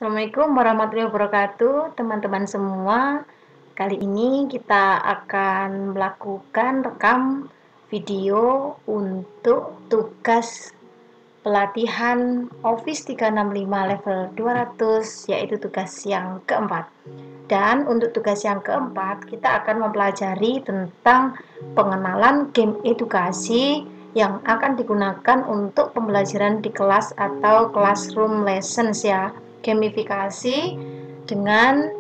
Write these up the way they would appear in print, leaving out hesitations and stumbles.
Assalamualaikum warahmatullahi wabarakatuh, teman-teman semua. Kali ini kita akan melakukan rekam video untuk tugas pelatihan Office 365 level 200, yaitu tugas yang keempat. Dan untuk tugas yang keempat, kita akan mempelajari tentang pengenalan game edukasi yang akan digunakan untuk pembelajaran di kelas atau classroom lessons ya. Gamifikasi dengan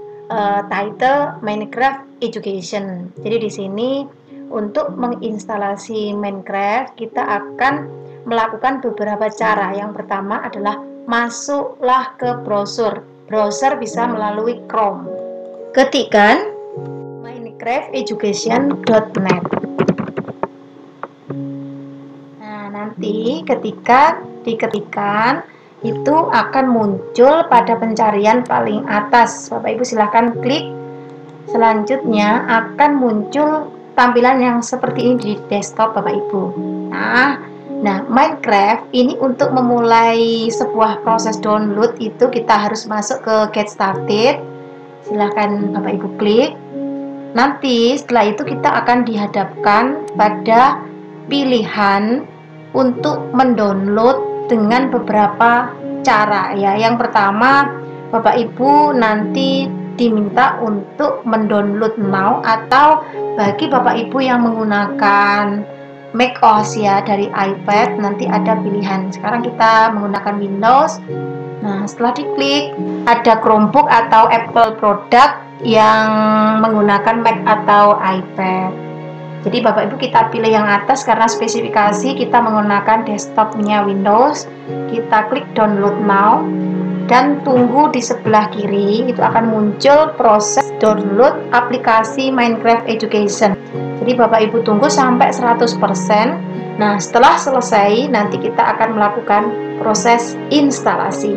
title Minecraft Education. Jadi di sini untuk menginstalasi Minecraft kita akan melakukan beberapa cara. Yang pertama adalah masuklah ke browser. Browser bisa melalui Chrome. Ketikkan minecrafteducation.net. Nah, nanti ketika diketikkan itu akan muncul pada pencarian paling atas. Bapak Ibu silahkan klik. Selanjutnya akan muncul tampilan yang seperti ini di desktop Bapak Ibu. Nah, Minecraft ini untuk memulai sebuah proses download itu kita harus masuk ke Get Started. Silahkan Bapak Ibu klik. Nanti setelah itu kita akan dihadapkan pada pilihan untuk mendownload dengan beberapa cara ya. Yang pertama, Bapak Ibu nanti diminta untuk mendownload now, atau bagi Bapak Ibu yang menggunakan macOS ya dari iPad, nanti ada pilihan. Sekarang kita menggunakan Windows. Nah, setelah diklik ada Chromebook atau Apple product yang menggunakan Mac atau iPad. Jadi Bapak Ibu kita pilih yang atas karena spesifikasi kita menggunakan desktopnya Windows. Kita klik download now dan tunggu di sebelah kiri itu akan muncul proses download aplikasi Minecraft Education. Jadi Bapak Ibu tunggu sampai 100%. Nah, setelah selesai nanti kita akan melakukan proses instalasi.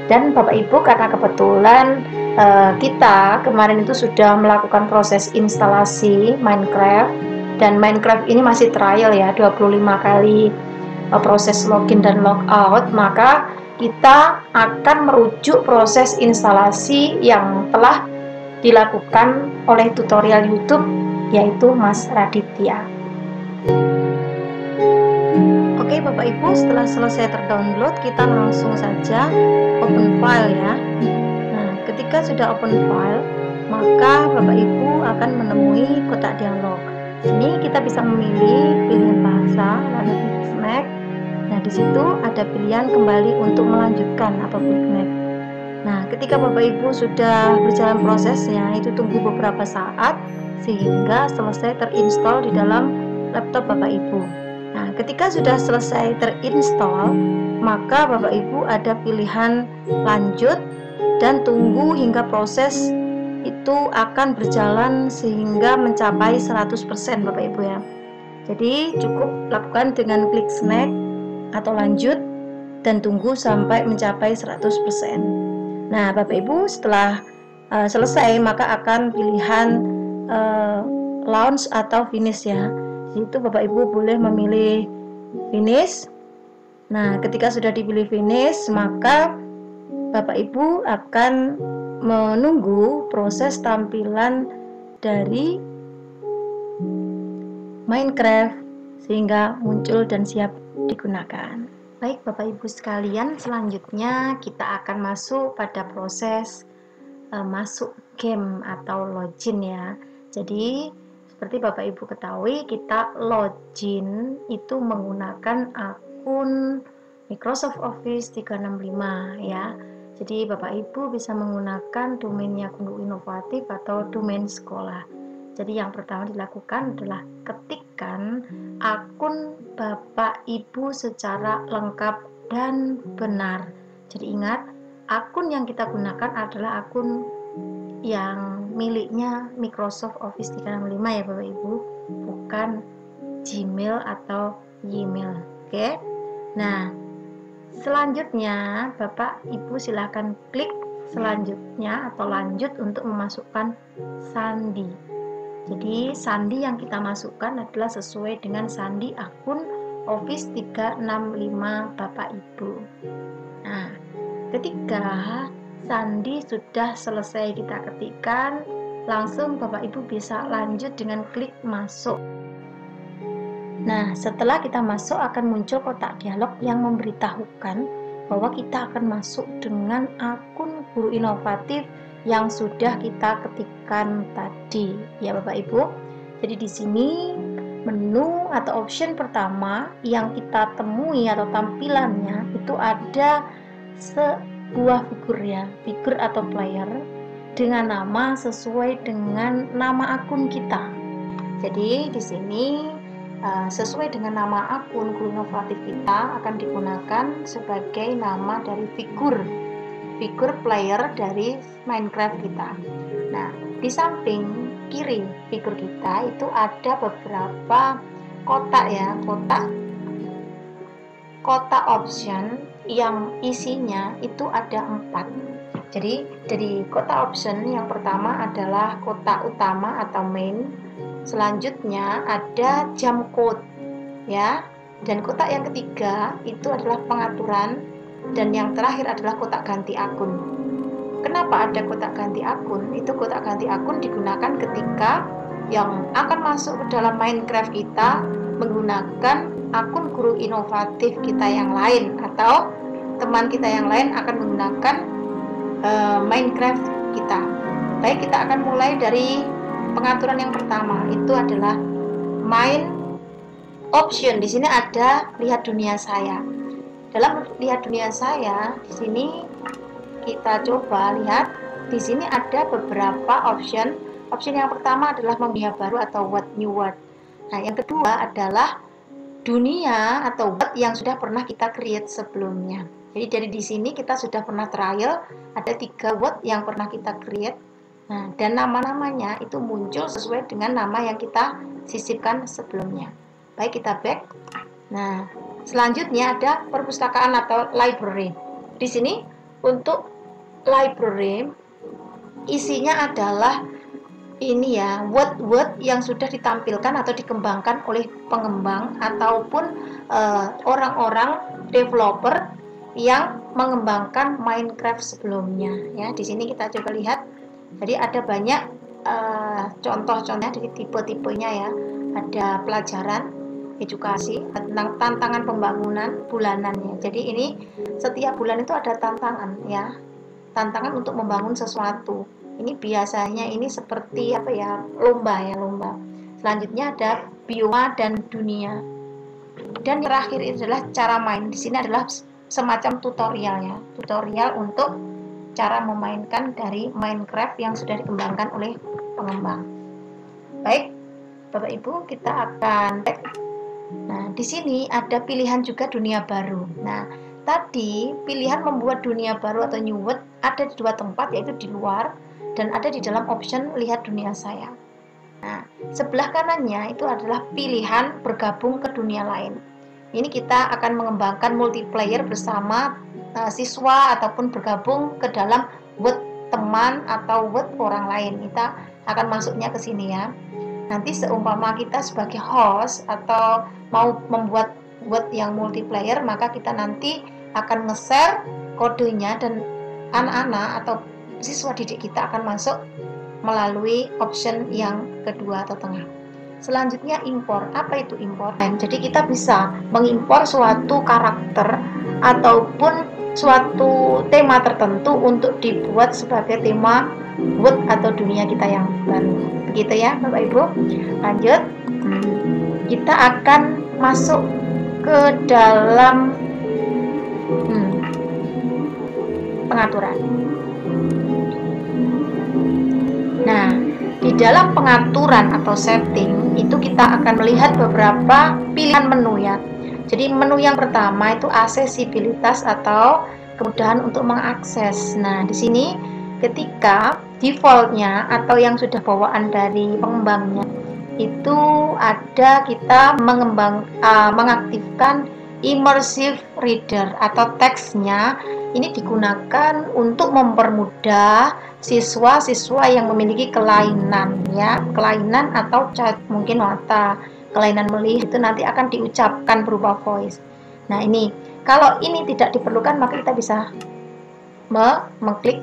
Dan Bapak Ibu karena kebetulan kita kemarin itu sudah melakukan proses instalasi Minecraft, dan Minecraft ini masih trial ya, 25 kali proses login dan logout, maka kita akan merujuk proses instalasi yang telah dilakukan oleh tutorial YouTube, yaitu Mas Raditya. Oke Bapak Ibu, setelah selesai terdownload kita langsung saja open file ya. Nah, ketika sudah open file, maka Bapak Ibu akan menemui kotak dialog. Sini kita bisa memilih pilihan bahasa, lalu klik next. Nah, di situ ada pilihan kembali untuk melanjutkan atau klik next. Nah, ketika Bapak Ibu sudah berjalan prosesnya, itu tunggu beberapa saat sehingga selesai terinstall di dalam laptop Bapak Ibu. Nah, ketika sudah selesai terinstall, maka Bapak Ibu ada pilihan lanjut dan tunggu hingga proses itu akan berjalan sehingga mencapai 100% Bapak Ibu ya. Jadi cukup lakukan dengan klik next atau lanjut dan tunggu sampai mencapai 100%. Nah Bapak Ibu setelah selesai maka akan pilihan launch atau finish ya. Itu Bapak Ibu boleh memilih finish. Nah ketika sudah dipilih finish, maka Bapak Ibu akan menunggu proses tampilan dari Minecraft sehingga muncul dan siap digunakan. Baik Bapak Ibu sekalian, selanjutnya kita akan masuk pada proses masuk game atau login ya. Jadi seperti Bapak Ibu ketahui, kita login itu menggunakan akun Microsoft Office 365 ya. Jadi Bapak Ibu bisa menggunakan domainnya Guru Inovatif atau domain sekolah. Jadi yang pertama dilakukan adalah ketikkan akun Bapak Ibu secara lengkap dan benar. Jadi ingat, akun yang kita gunakan adalah akun yang miliknya Microsoft Office 365 ya Bapak Ibu, bukan Gmail atau Gmail. Oke. Nah, selanjutnya Bapak Ibu silahkan klik selanjutnya atau lanjut untuk memasukkan sandi. Jadi sandi yang kita masukkan adalah sesuai dengan sandi akun Office 365 Bapak Ibu. Nah, ketika sandi sudah selesai kita ketikkan, langsung Bapak Ibu bisa lanjut dengan klik masuk. Nah, setelah kita masuk akan muncul kotak dialog yang memberitahukan bahwa kita akan masuk dengan akun guru inovatif yang sudah kita ketikkan tadi, ya Bapak Ibu. Jadi di sini menu atau option pertama yang kita temui atau tampilannya itu ada sebuah figur ya, figur atau player dengan nama sesuai dengan nama akun kita. Jadi di sini sesuai dengan nama akun guru inovatif kita akan digunakan sebagai nama dari figur player dari Minecraft kita. Nah, di samping kiri figur kita itu ada beberapa kotak ya, kotak option yang isinya itu ada 4. Jadi dari kotak option yang pertama adalah kotak utama atau main, selanjutnya ada jam code ya, dan kotak yang ketiga itu adalah pengaturan, dan yang terakhir adalah kotak ganti akun. Kenapa ada kotak ganti akun? Itu kotak ganti akun digunakan ketika yang akan masuk ke dalam Minecraft kita menggunakan akun guru inovatif kita yang lain, atau teman kita yang lain akan menggunakan Minecraft kita. Baik, kita akan mulai dari pengaturan yang pertama, itu adalah main option. Di sini ada lihat dunia saya. Dalam lihat dunia saya, di sini kita coba lihat, di sini ada beberapa option. Option yang pertama adalah dunia baru atau what new world. Nah, yang kedua adalah dunia atau world yang sudah pernah kita create sebelumnya. Jadi dari di sini kita sudah pernah trial, ada 3 world yang pernah kita create. Nah, dan nama-namanya itu muncul sesuai dengan nama yang kita sisipkan sebelumnya. Baik, kita back. Nah, selanjutnya ada perpustakaan atau library. Di sini untuk library isinya adalah ini ya, word yang sudah ditampilkan atau dikembangkan oleh pengembang ataupun orang-orang developer yang mengembangkan Minecraft sebelumnya ya. Di sini kita coba lihat. Jadi ada banyak contoh-contohnya dari tipe-tipenya ya. Ada pelajaran, edukasi, tentang tantangan pembangunan bulanannya. Jadi ini setiap bulan itu ada tantangan ya. Tantangan untuk membangun sesuatu. Ini biasanya ini seperti apa ya? Lomba ya, lomba. Selanjutnya ada bioma dan dunia. Dan yang terakhir adalah cara main. Di sini adalah semacam tutorial ya. Tutorial untuk cara memainkan dari Minecraft yang sudah dikembangkan oleh pengembang. Baik, Bapak Ibu, kita akan cek. Nah, di sini ada pilihan juga dunia baru. Nah, tadi pilihan membuat dunia baru atau new world ada di 2 tempat, yaitu di luar dan ada di dalam option lihat dunia saya. Nah, sebelah kanannya itu adalah pilihan bergabung ke dunia lain. Ini kita akan mengembangkan multiplayer bersama siswa ataupun bergabung ke dalam world teman atau world orang lain. Kita akan masuknya ke sini ya. Nanti seumpama kita sebagai host atau mau membuat world yang multiplayer, maka kita nanti akan nge-share kodenya dan anak-anak atau siswa didik kita akan masuk melalui option yang kedua atau tengah. Selanjutnya impor. Apa itu impor? Jadi kita bisa mengimpor suatu karakter ataupun suatu tema tertentu untuk dibuat sebagai tema world atau dunia kita yang baru. Begitu ya Bapak Ibu. Lanjut. Kita akan masuk ke dalam pengaturan. Nah, di dalam pengaturan atau setting itu kita akan melihat beberapa pilihan menu ya. Jadi menu yang pertama itu aksesibilitas atau kemudahan untuk mengakses. Nah, di sini ketika defaultnya atau yang sudah bawaan dari pengembangnya itu ada kita mengaktifkan immersive reader atau teksnya ini digunakan untuk mempermudah siswa-siswa yang memiliki kelainan ya, kelainan atau mungkin mata, kelainan melihat itu nanti akan diucapkan berupa voice. Nah, ini kalau ini tidak diperlukan maka kita bisa mengklik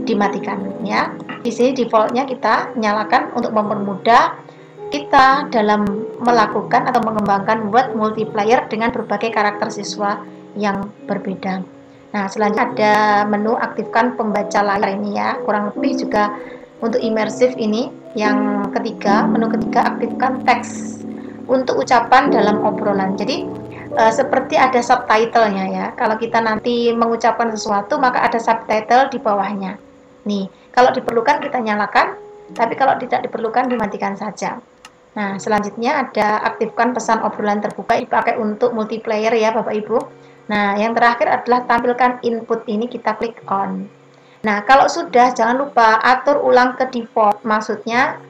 dimatikan ya. Di sini defaultnya kita nyalakan untuk mempermudah kita dalam melakukan atau mengembangkan buat multiplayer dengan berbagai karakter siswa yang berbeda. Nah, selanjutnya ada menu aktifkan pembaca layar ini ya, kurang lebih juga untuk imersif ini. Yang ketiga, menu ketiga aktifkan teks untuk ucapan dalam obrolan. Jadi seperti ada subtitlenya ya. Kalau kita nanti mengucapkan sesuatu maka ada subtitle di bawahnya. Nih, kalau diperlukan kita nyalakan, tapi kalau tidak diperlukan dimatikan saja. Nah, selanjutnya ada aktifkan pesan obrolan terbuka, dipakai untuk multiplayer ya Bapak Ibu. Nah, yang terakhir adalah tampilkan input, ini kita klik on. Nah, kalau sudah jangan lupa atur ulang ke default. Maksudnya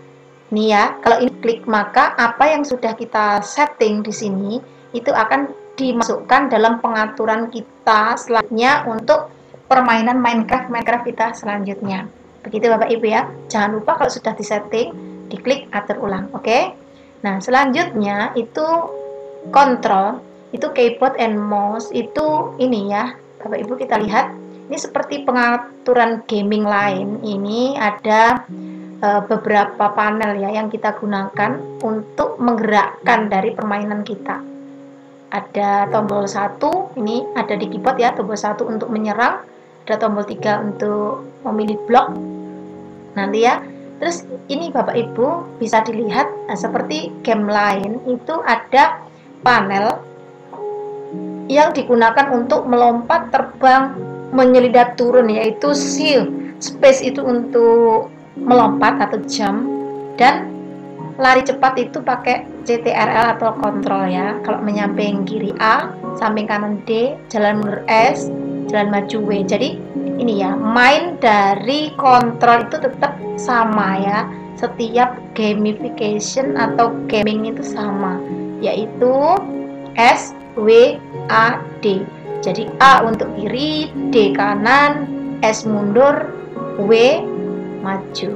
nih ya, kalau ini klik maka apa yang sudah kita setting di sini itu akan dimasukkan dalam pengaturan kita selanjutnya untuk permainan Minecraft kita selanjutnya. Begitu Bapak Ibu ya. Jangan lupa kalau sudah disetting, diklik atur ulang. Oke. Nah, selanjutnya itu kontrol, itu keyboard and mouse itu ini ya. Bapak Ibu kita lihat, ini seperti pengaturan gaming lain. Ini ada beberapa panel ya yang kita gunakan untuk menggerakkan dari permainan kita. Ada tombol 1, ini ada di keyboard ya, tombol 1 untuk menyerang, ada tombol 3 untuk memilih blok nanti ya. Terus ini Bapak Ibu bisa dilihat seperti game lain itu ada panel yang digunakan untuk melompat, terbang, menyelidap, turun, yaitu shield. Space itu untuk melompat atau jump, dan lari cepat itu pakai CTRL atau kontrol ya. Kalau menyamping kiri A, samping kanan D, jalan mundur S, jalan maju W. Jadi ini ya, main dari kontrol itu tetap sama ya. Setiap gamification atau gaming itu sama, yaitu S, W, A, D. Jadi A untuk kiri, D kanan, S mundur, W maju.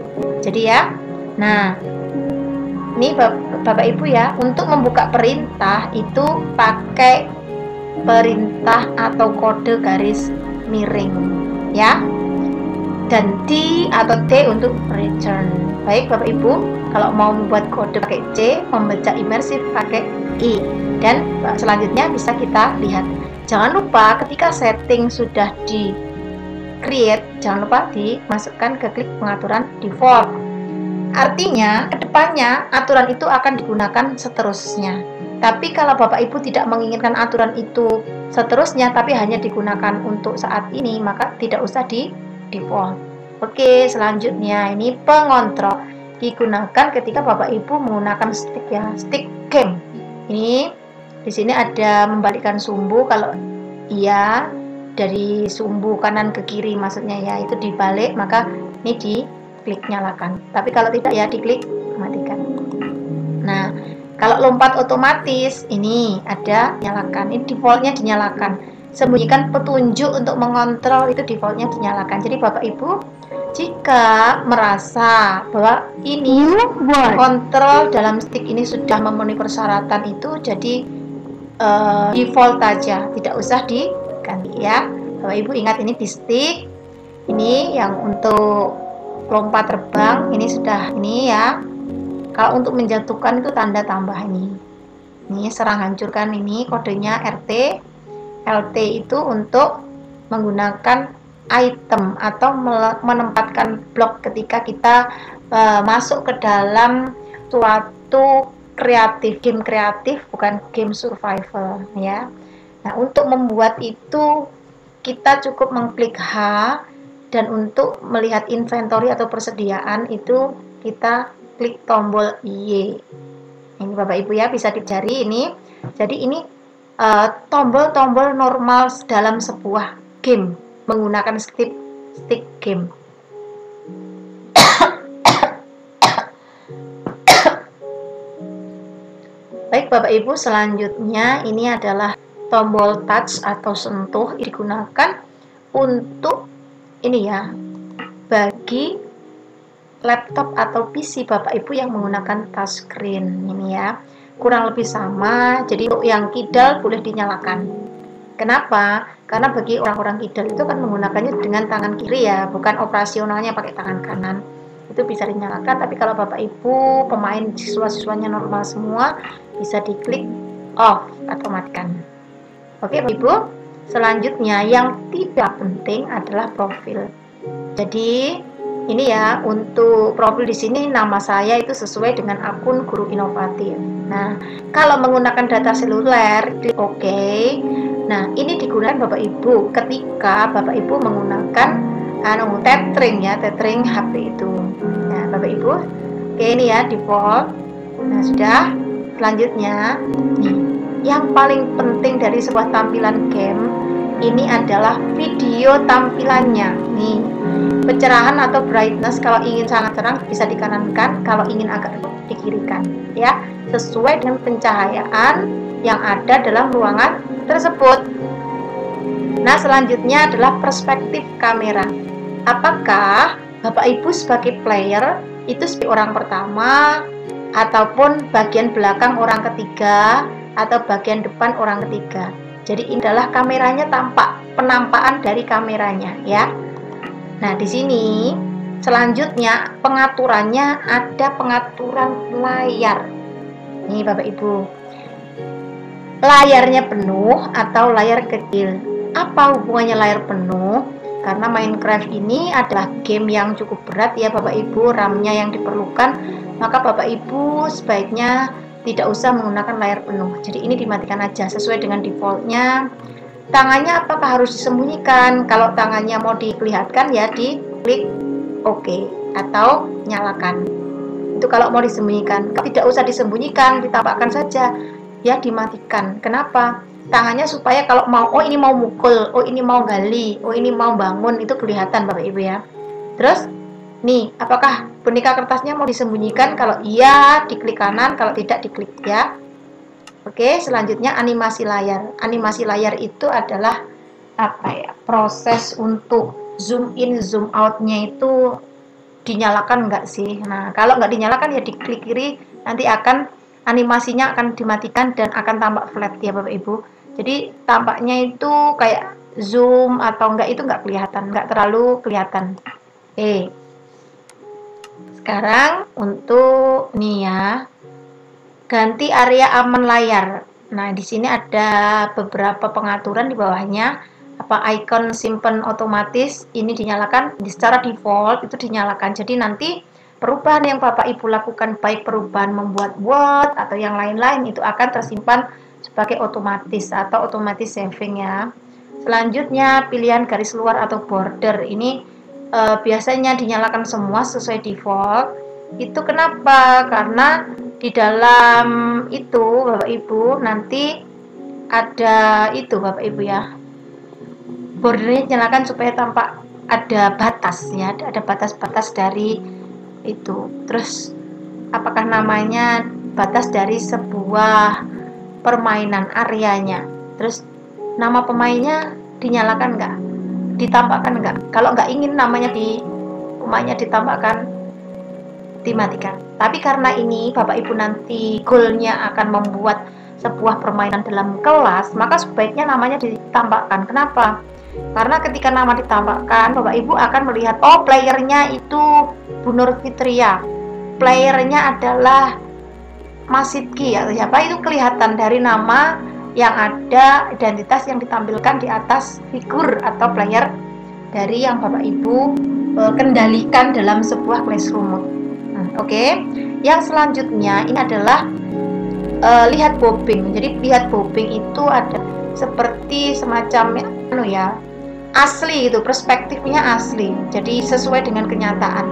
Jadi ya, nah ini Bapak Ibu ya, untuk membuka perintah itu pakai perintah atau kode garis miring ya, dan D atau T untuk return. Baik Bapak Ibu, kalau mau membuat kode pakai C, membaca imersif pakai I, dan selanjutnya bisa kita lihat. Jangan lupa ketika setting sudah di create, jangan lupa dimasukkan ke klik pengaturan default. Artinya kedepannya aturan itu akan digunakan seterusnya. Tapi kalau Bapak Ibu tidak menginginkan aturan itu seterusnya, tapi hanya digunakan untuk saat ini, maka tidak usah di default. Oke, selanjutnya ini pengontrol, digunakan ketika Bapak Ibu menggunakan stick ya, stick game. Ini di sini ada membalikkan sumbu, kalau iya dari sumbu kanan ke kiri maksudnya ya, itu dibalik, maka ini di klik nyalakan. Tapi kalau tidak ya diklik matikan. Nah, kalau lompat otomatis ini ada nyalakan, ini defaultnya dinyalakan. Sembunyikan petunjuk untuk mengontrol itu defaultnya dinyalakan. Jadi Bapak Ibu jika merasa bahwa ini kontrol dalam stick ini sudah memenuhi persyaratan itu, jadi default aja, tidak usah diganti ya. Bapak Ibu ingat ini di stick, ini yang untuk lompat terbang ini sudah ini ya. Kalau untuk menjatuhkan itu tanda tambah ini serang hancurkan, ini kodenya RT. LT itu untuk menggunakan item atau menempatkan blok ketika kita masuk ke dalam suatu game kreatif, bukan game survival ya. Nah, untuk membuat itu kita cukup mengklik H, dan untuk melihat inventory atau persediaan itu kita klik tombol Y. Ini Bapak Ibu ya, bisa dicari ini. Jadi ini tombol-tombol normal dalam sebuah game menggunakan stick game. Baik Bapak Ibu, selanjutnya ini adalah tombol touch atau sentuh, digunakan untuk ini ya, bagi laptop atau PC Bapak Ibu yang menggunakan touchscreen ini ya, kurang lebih sama. Jadi untuk yang kidal boleh dinyalakan, Kenapa? Karena bagi orang-orang kidal itu kan menggunakannya dengan tangan kiri ya, bukan operasionalnya pakai tangan kanan. Itu bisa dinyalakan, tapi kalau Bapak Ibu pemain siswa-siswanya normal semua, bisa diklik off atau matikan. Oke Bapak Ibu, selanjutnya yang tidak penting adalah profil. Jadi ini ya, untuk profil di sini nama saya itu sesuai dengan akun Guru Inovatif. Nah, kalau menggunakan data seluler, klik OK. Nah, ini digunakan Bapak Ibu ketika Bapak Ibu menggunakan tethering ya, tethering HP itu. Nah, Bapak Ibu, oke ini ya default. Nah, sudah. Selanjutnya, nih, yang paling penting dari sebuah tampilan game ini adalah video tampilannya. Nih, pencerahan atau brightness kalau ingin sangat terang bisa dikanankan, kalau ingin agak dikirikan ya, sesuai dengan pencahayaan yang ada dalam ruangan tersebut. Nah, selanjutnya adalah perspektif kamera. Apakah Bapak Ibu sebagai player itu sebagai orang pertama, ataupun bagian belakang orang ketiga, atau bagian depan orang ketiga? Jadi ini adalah kameranya tampak, penampakan dari kameranya ya. Nah, di sini selanjutnya pengaturannya ada pengaturan layar. Nih Bapak Ibu, layarnya penuh atau layar kecil. Apa hubungannya layar penuh? Karena Minecraft ini adalah game yang cukup berat ya Bapak Ibu, RAM-nya yang diperlukan, maka Bapak Ibu sebaiknya tidak usah menggunakan layar penuh. Jadi ini dimatikan aja sesuai dengan defaultnya. Tangannya apakah harus disembunyikan? Kalau tangannya mau diperlihatkan ya diklik OK atau nyalakan. Itu kalau mau disembunyikan. Kalau tidak usah disembunyikan, ditampakkan saja ya, dimatikan. Kenapa? Tangannya supaya kalau mau, oh ini mau mukul, oh ini mau gali, oh ini mau bangun, itu kelihatan Bapak Ibu ya. Terus nih, apakah boneka kertasnya mau disembunyikan? Kalau iya diklik kanan, kalau tidak diklik ya. Oke, selanjutnya animasi layar. Animasi layar itu adalah apa ya? Proses untuk zoom in, zoom out-nya itu dinyalakan enggak sih? Nah, kalau nggak dinyalakan ya diklik kiri, nanti akan animasinya akan dimatikan dan akan tampak flat ya Bapak Ibu. Jadi tampaknya itu kayak zoom atau enggak itu enggak kelihatan, enggak terlalu kelihatan. Oke. Sekarang untuk nih ya, ganti area aman layar. Nah, di sini ada beberapa pengaturan di bawahnya. Apa icon simpen otomatis ini dinyalakan, secara default itu dinyalakan. Jadi nanti perubahan yang Bapak Ibu lakukan, baik perubahan membuat word atau yang lain-lain, itu akan tersimpan sebagai otomatis atau otomatis saving ya. Selanjutnya pilihan garis luar atau border ini biasanya dinyalakan semua sesuai default. Itu kenapa? Karena di dalam itu Bapak Ibu nanti ada itu Bapak Ibu ya, bordernya dinyalakan supaya tampak ada batas ya, ada batas-batas dari itu. Terus apakah namanya batas dari sebuah permainan areanya, terus nama pemainnya dinyalakan nggak, ditampakkan nggak? Kalau nggak ingin namanya di pemainnya ditampakkan, dimatikan. Tapi karena ini Bapak Ibu nanti goalnya akan membuat sebuah permainan dalam kelas, maka sebaiknya namanya ditampakkan. Kenapa? Karena ketika nama ditampakkan, Bapak Ibu akan melihat, oh playernya itu Bu Nur Fitria, playernya adalah Mas Sidki atau siapa, itu kelihatan dari nama yang ada, identitas yang ditampilkan di atas figur atau player dari yang Bapak Ibu kendalikan dalam sebuah classroom. Oke. Yang selanjutnya ini adalah lihat bobbing. Jadi lihat bobbing itu ada seperti semacam ya, asli itu, perspektifnya asli. Jadi sesuai dengan kenyataan.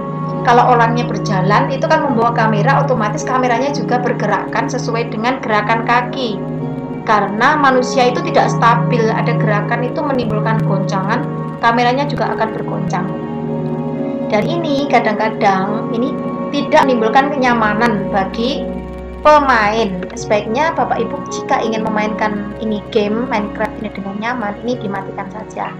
Kalau orangnya berjalan itu kan membawa kamera, otomatis kameranya juga bergerakkan sesuai dengan gerakan kaki. Karena manusia itu tidak stabil, ada gerakan itu menimbulkan goncangan, kameranya juga akan bergoncang. Dan ini kadang-kadang ini tidak menimbulkan kenyamanan bagi pemain. Sebaiknya Bapak Ibu jika ingin memainkan ini game Minecraft ini dengan nyaman, ini dimatikan saja.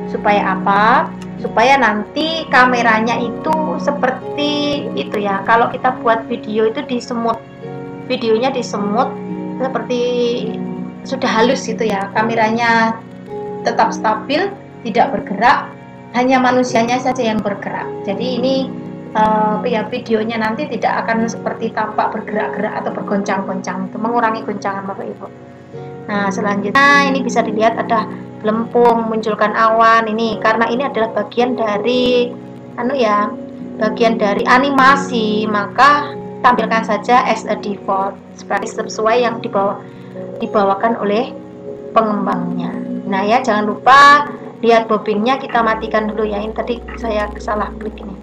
Supaya apa? Supaya nanti kameranya itu seperti itu ya. Kalau kita buat video itu disemut, videonya disemut seperti sudah halus gitu ya. Kameranya tetap stabil, tidak bergerak, hanya manusianya saja yang bergerak. Jadi ini videonya nanti tidak akan seperti tampak bergerak-gerak atau bergoncang-goncang, itu mengurangi goncangan Bapak Ibu. Nah, selanjutnya ini bisa dilihat ada gelembung, munculkan awan. Ini karena ini adalah bagian dari bagian dari animasi, maka tampilkan saja as a default sesuai yang dibawakan oleh pengembangnya. Nah ya, jangan lupa lihat bobbingnya, kita matikan dulu ya. Ini tadi saya salah klik ini.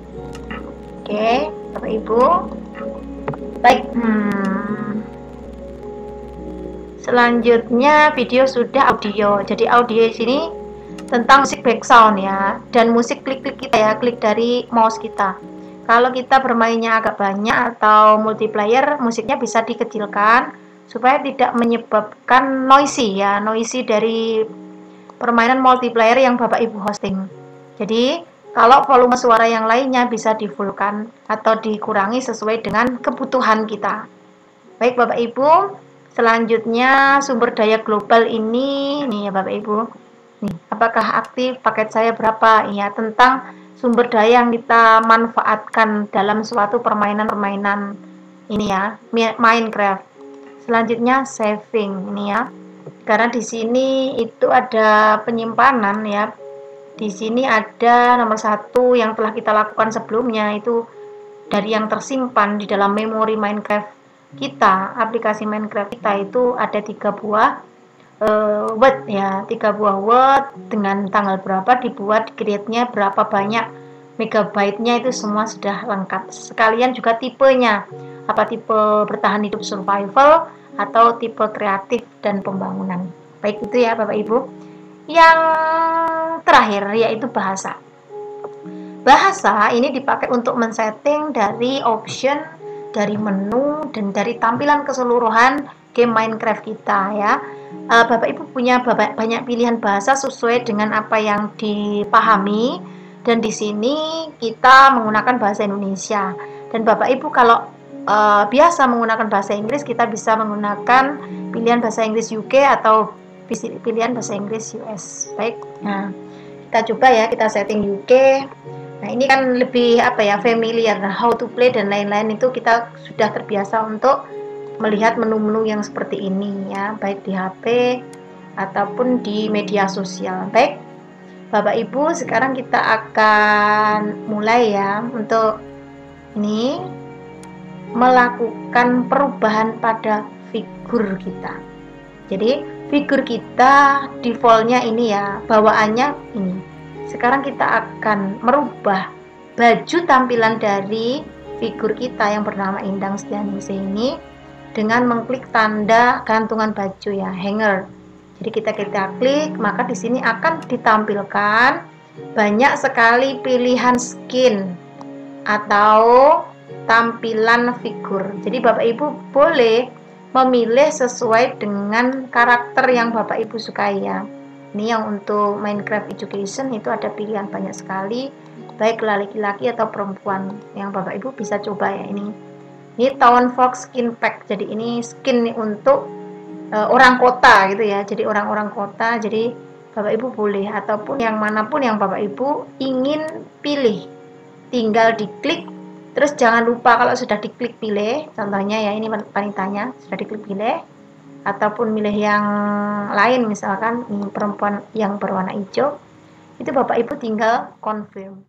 Oke, Bapak Ibu. Baik. Selanjutnya video sudah audio. Jadi audio di sini tentang musik background ya, dan musik klik-klik kita ya, klik dari mouse kita. Kalau kita bermainnya agak banyak atau multiplayer, musiknya bisa dikecilkan supaya tidak menyebabkan noisy dari permainan multiplayer yang Bapak Ibu hosting. Jadi kalau volume suara yang lainnya bisa di-fullkan atau dikurangi sesuai dengan kebutuhan kita. Baik Bapak Ibu, selanjutnya sumber daya global ini nih ya Bapak Ibu. Nih, apakah aktif, paket saya berapa? Ya, tentang sumber daya yang kita manfaatkan dalam suatu permainan ini ya, Minecraft. Selanjutnya saving ini ya. Karena di sini itu ada penyimpanan ya. Di sini ada nomor 1 yang telah kita lakukan sebelumnya, itu dari yang tersimpan di dalam memori Minecraft kita, aplikasi Minecraft kita itu ada 3 buah word ya, 3 buah word dengan tanggal berapa dibuat, create-nya berapa banyak megabyte-nya, itu semua sudah lengkap. Sekalian juga tipenya, apa tipe bertahan hidup survival atau tipe kreatif dan pembangunan. Baik, itu ya Bapak Ibu. Yang terakhir yaitu bahasa. Bahasa ini dipakai untuk men-setting dari option, dari menu, dan dari tampilan keseluruhan game Minecraft kita ya. Bapak Ibu punya banyak pilihan bahasa sesuai dengan apa yang dipahami, dan di sini kita menggunakan bahasa Indonesia. Dan Bapak Ibu kalau biasa menggunakan bahasa Inggris, kita bisa menggunakan pilihan bahasa Inggris UK atau pilihan bahasa Inggris US. Baik, nah kita coba ya, kita setting UK. Nah ini kan lebih familiar, how to play dan lain-lain itu kita sudah terbiasa untuk melihat menu-menu yang seperti ini ya, baik di HP ataupun di media sosial. Baik Bapak Ibu, sekarang kita akan mulai ya untuk ini melakukan perubahan pada figur kita. Jadi figur kita defaultnya ini ya, bawaannya ini. Sekarang kita akan merubah baju tampilan dari figur kita yang bernama Indang Setianingsih ini dengan mengklik tanda gantungan baju ya, hanger. Jadi kita klik, maka di sini akan ditampilkan banyak sekali pilihan skin atau tampilan figur. Jadi Bapak Ibu boleh memilih sesuai dengan karakter yang Bapak Ibu sukai ya. Ini yang untuk Minecraft Education itu ada pilihan banyak sekali, baik laki-laki atau perempuan, yang Bapak Ibu bisa coba ya. Ini Town Fox Skin Pack. Jadi ini skin untuk orang kota gitu ya. Jadi orang-orang kota. Jadi Bapak Ibu boleh, ataupun yang manapun yang Bapak Ibu ingin pilih, tinggal diklik. Terus jangan lupa kalau sudah diklik pilih, contohnya ya ini wanitanya sudah diklik pilih, ataupun milih yang lain, misalkan ini perempuan yang berwarna hijau, itu Bapak Ibu tinggal confirm.